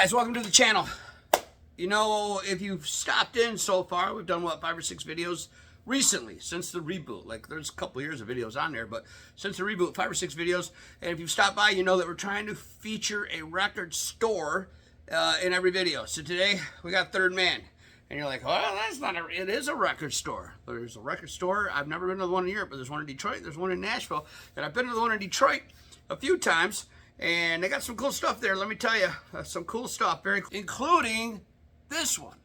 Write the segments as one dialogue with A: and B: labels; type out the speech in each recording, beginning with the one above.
A: guys, welcome to the channel. You know, if you've stopped in so far, we've done, what, 5 or 6 videos recently, since the reboot. Like, there's a couple years of videos on there, but since the reboot, 5 or 6 videos. And if you've stopped by, you know that we're trying to feature a record store in every video. So today, we got Third Man. And you're like, well, that's not a, it is a record store. There's a record store. I've never been to the one in Europe, but there's one in Detroit, there's one in Nashville. And I've been to the one in Detroit a few times. And they got some cool stuff there, let me tell you. Some cool stuff, including this one.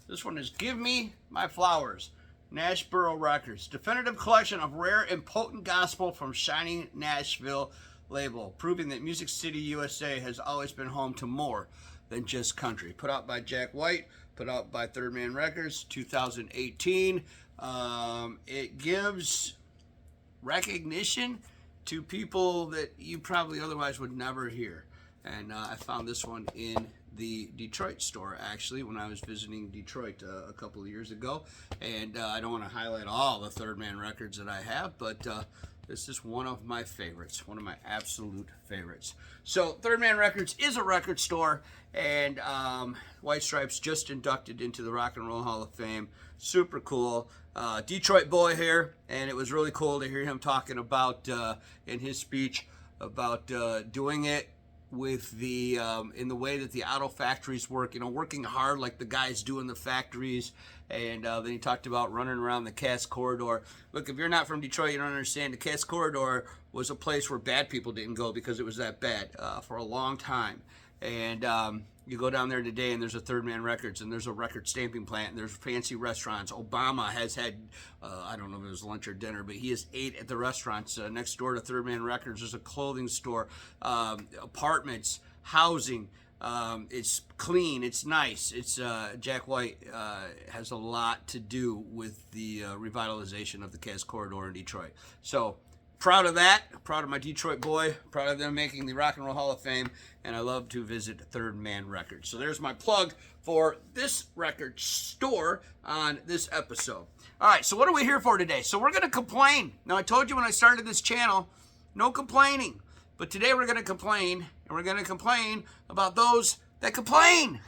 A: This one is Give Me My Flowers, Nashboro Records. Definitive collection of rare and potent gospel from Shining Nashville label, proving that Music City, USA has always been home to more than just country. Put out by Jack White, put out by Third Man Records, 2018. It gives recognition to people that you probably otherwise would never hear. And I found this one in the Detroit store, actually, when I was visiting Detroit a couple of years ago. And I don't want to highlight all the Third Man records that I have, but this is one of my favorites, one of my absolute favorites. So Third Man Records is a record store, and White Stripes just inducted into the Rock and Roll Hall of Fame. Super cool. Detroit boy here, and it was really cool to hear him talking about, in his speech, about doing it with the in the way that the auto factories work, you know, working hard like the guys do in the factories. And then he talked about running around the Cass Corridor. Look, if you're not from Detroit, you don't understand. The Cass Corridor was a place where bad people didn't go because it was that bad for a long time. And you go down there today and there's a Third Man Records, and there's a record stamping plant, and there's fancy restaurants. Obama has had, I don't know if it was lunch or dinner, but he has ate at the restaurants. Next door to Third Man Records, there's a clothing store, apartments, housing. It's clean, it's nice. It's Jack White has a lot to do with the revitalization of the Cass Corridor in Detroit. So proud of that, proud of my Detroit boy, proud of them making the Rock and Roll Hall of Fame, and I love to visit Third Man Records. So there's my plug for this record store on this episode. All right, so what are we here for today? So we're going to complain. Now, I told you when I started this channel, no complaining. But today we're going to complain, and we're going to complain about those that complain.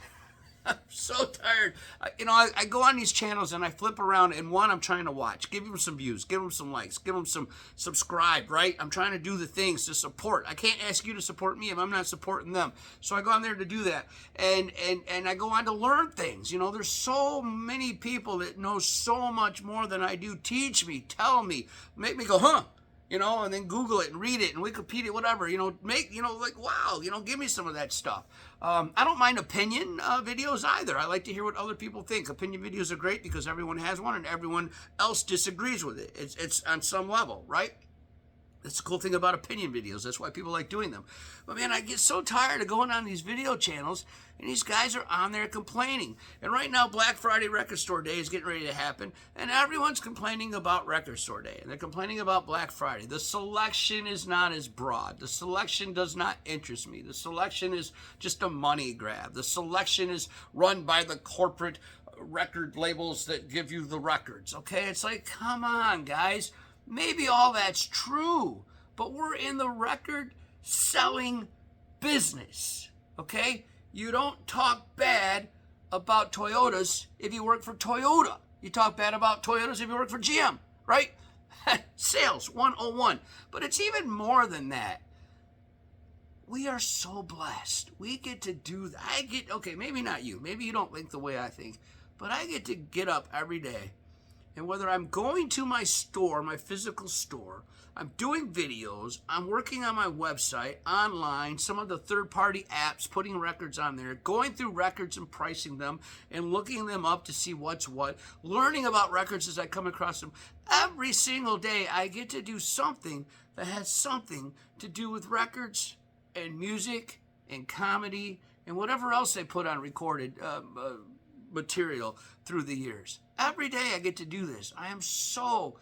A: I'm so tired. I go on these channels and I flip around, and one I'm trying to watch. Give them some views. Give them some likes. Give them some subscribe, right? I'm trying to do the things to support. I can't ask you to support me if I'm not supporting them. So I go on there to do that. And I go on to learn things. You know, there's so many people that know so much more than I do. Teach me, tell me, make me go, huh? You know, and then Google it and read it and Wikipedia, whatever, you know, like, wow, you know, give me some of that stuff. I don't mind opinion videos either. I like to hear what other people think. Opinion videos are great because everyone has one and everyone else disagrees with it. It's on some level, right? That's the cool thing about opinion videos. That's why people like doing them. But man, I get so tired of going on these video channels and these guys are on there complaining. And right now, Black Friday Record Store Day is getting ready to happen, and everyone's complaining about Record Store Day, and they're complaining about Black Friday. The selection is not as broad. The selection does not interest me. The selection is just a money grab. The selection is run by the corporate record labels that give you the records, okay? It's like, come on, guys. Maybe all that's true, but we're in the record selling business, okay? You don't talk bad about Toyotas if you work for Toyota. You talk bad about Toyotas if you work for GM, right? Sales 101. But it's even more than that. We are so blessed. We get to do that. Okay, maybe not you. Maybe you don't think the way I think, but I get to get up every day. And whether I'm going to my store, my physical store, I'm doing videos, I'm working on my website, online, some of the third-party apps, putting records on there, going through records and pricing them, and looking them up to see what's what, learning about records as I come across them. Every single day, I get to do something that has something to do with records and music and comedy and whatever else they put on recorded material through the years. Every day I get to do this. I am so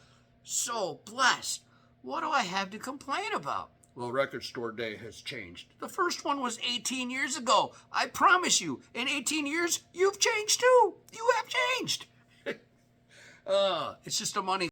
A: blessed. What do I have to complain about? Well, Record Store Day has changed. The first one was 18 years ago. I promise you, in 18 years, you've changed too. You have changed. It's just a money